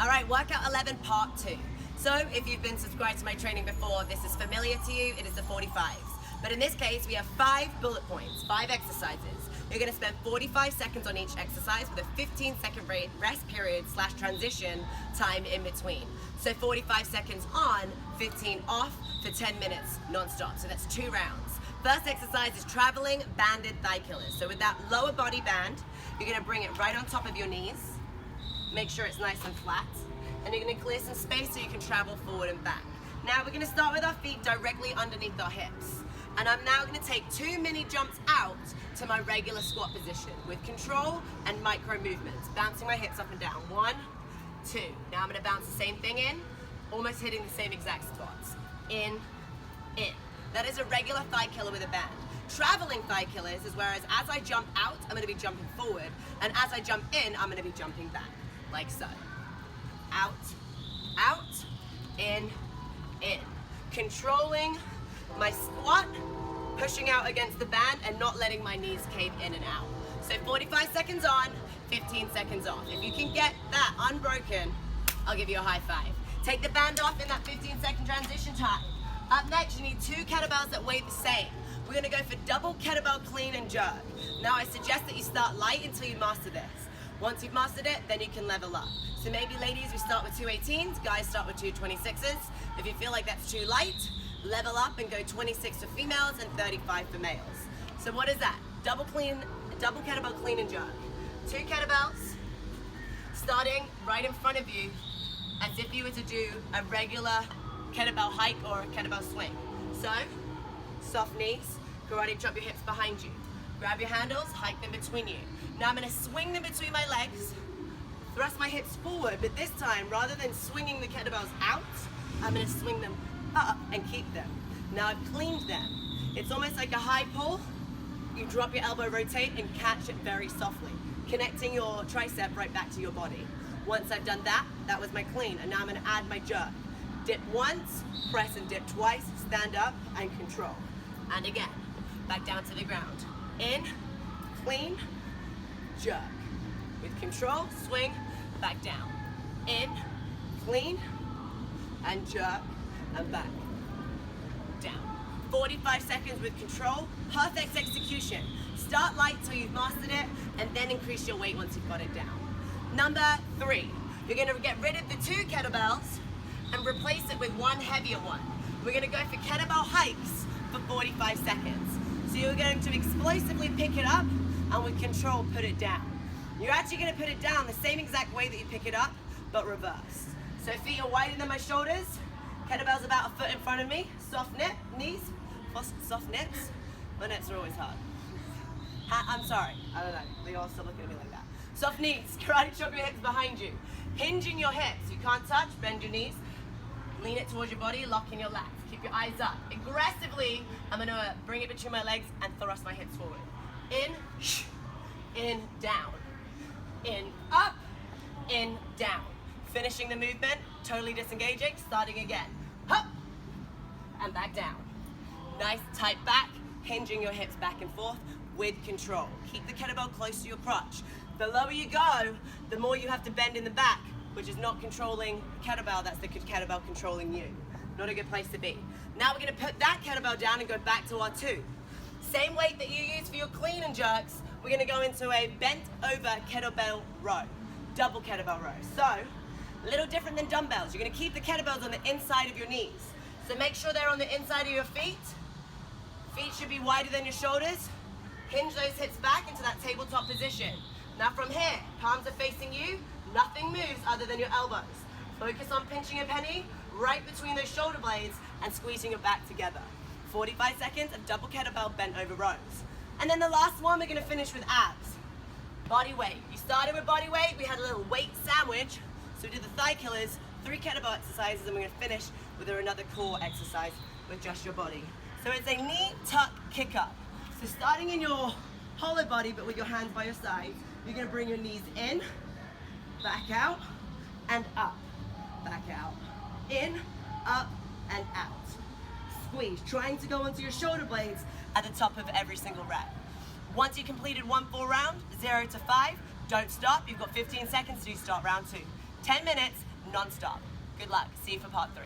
All right, workout 11, part 2. So if you've been subscribed to my training before, this is familiar to you, it is the 45s. But in this case, we have 5 bullet points, 5 exercises. You're gonna spend 45 seconds on each exercise with a 15-second rest period / transition time in between. So 45 seconds on, 15 off for 10 minutes non-stop. So that's 2 rounds. First exercise is traveling banded thigh killers. So with that lower body band, you're gonna bring it right on top of your knees. Make sure it's nice and flat. And you're gonna clear some space so you can travel forward and back. Now we're gonna start with our feet directly underneath our hips. And I'm now gonna take 2 mini jumps out to my regular squat position with control and micro movements, bouncing my hips up and down. 1, 2. Now I'm gonna bounce the same thing in, almost hitting the same exact spots. In. That is a regular thigh killer with a band. Traveling thigh killers is whereas as I jump out, I'm gonna be jumping forward, and as I jump in, I'm gonna be jumping back, like so. Out, in. Controlling my squat, pushing out against the band and not letting my knees cave in and out. So 45 seconds on, 15 seconds off. If you can get that unbroken, I'll give you a high five. Take the band off in that 15-second transition time. Up next, you need 2 kettlebells that weigh the same. We're gonna go for double kettlebell clean and jerk. Now I suggest that you start light until you master this. Once you've mastered it, then you can level up. So maybe ladies, we start with 2 18s, guys start with 2 26s. If you feel like that's too light, level up and go 26 for females and 35 for males. So what is that? Double kettlebell clean and jerk. 2 kettlebells, starting right in front of you, as if you were to do a regular kettlebell hike or a kettlebell swing. So, soft knees, karate chop your hips behind you. Grab your handles, hike them between you. Now I'm gonna swing them between my legs, thrust my hips forward, but this time, rather than swinging the kettlebells out, I'm gonna swing them up and keep them. Now I've cleaned them. It's almost like a high pull. You drop your elbow, rotate, and catch it very softly, connecting your tricep right back to your body. Once I've done that, that was my clean, and now I'm gonna add my jerk. Dip once, press and dip twice, stand up, and control. And again, back down to the ground. In, clean, jerk. With control, swing, back down. In, clean, and jerk, and back, down. 45 seconds with control, perfect execution. Start light till you've mastered it, and then increase your weight once you've got it down. Number 3, you're gonna get rid of the 2 kettlebells and replace it with 1 heavier one. We're gonna go for kettlebell hikes for 45 seconds. So you're going to explosively pick it up and with control put it down. You're actually gonna put it down the same exact way that you pick it up, but reverse. So feet are wider than my shoulders, kettlebell's about 1 foot in front of me, soft knees, soft nips. My nips are always hard. I'm sorry, I don't know, they all still looking at me like that. Soft knees, karate chop your hips behind you. Hinging your hips, you can't touch, bend your knees, lean it towards your body, lock in your lats. Keep your eyes up. Aggressively, I'm gonna bring it between my legs and thrust my hips forward. In, down. In, up, in, down. Finishing the movement, totally disengaging, starting again. Up, and back down. Nice tight back, hinging your hips back and forth with control. Keep the kettlebell close to your crotch. The lower you go, the more you have to bend in the back, which is not controlling kettlebell, that's the kettlebell controlling you. Not a good place to be. Now we're gonna put that kettlebell down and go back to our 2. Same weight that you use for your clean and jerks, we're gonna go into a bent over kettlebell row, double kettlebell row. So, a little different than dumbbells. You're gonna keep the kettlebells on the inside of your knees. So make sure they're on the inside of your feet. Feet should be wider than your shoulders. Hinge those hips back into that tabletop position. Now from here, palms are facing you, nothing moves other than your elbows. Focus on pinching a penny right between those shoulder blades and squeezing it back together. 45 seconds of double kettlebell bent over rows. And then the last one, we're gonna finish with abs. Body weight. You started with body weight, we had a little weight sandwich. So we did the thigh killers, 3 kettlebell exercises, and we're gonna finish with another core exercise with just your body. So it's a knee tuck kick up. So starting in your hollow body, but with your hands by your sides, you're gonna bring your knees in, back out, and up, back out, in, up, and out. Squeeze, trying to go onto your shoulder blades at the top of every single rep. Once you completed 1 full round, 0 to 5, don't stop. You've got 15 seconds to start round 2. 10 minutes, non-stop. Good luck. See you for part 3.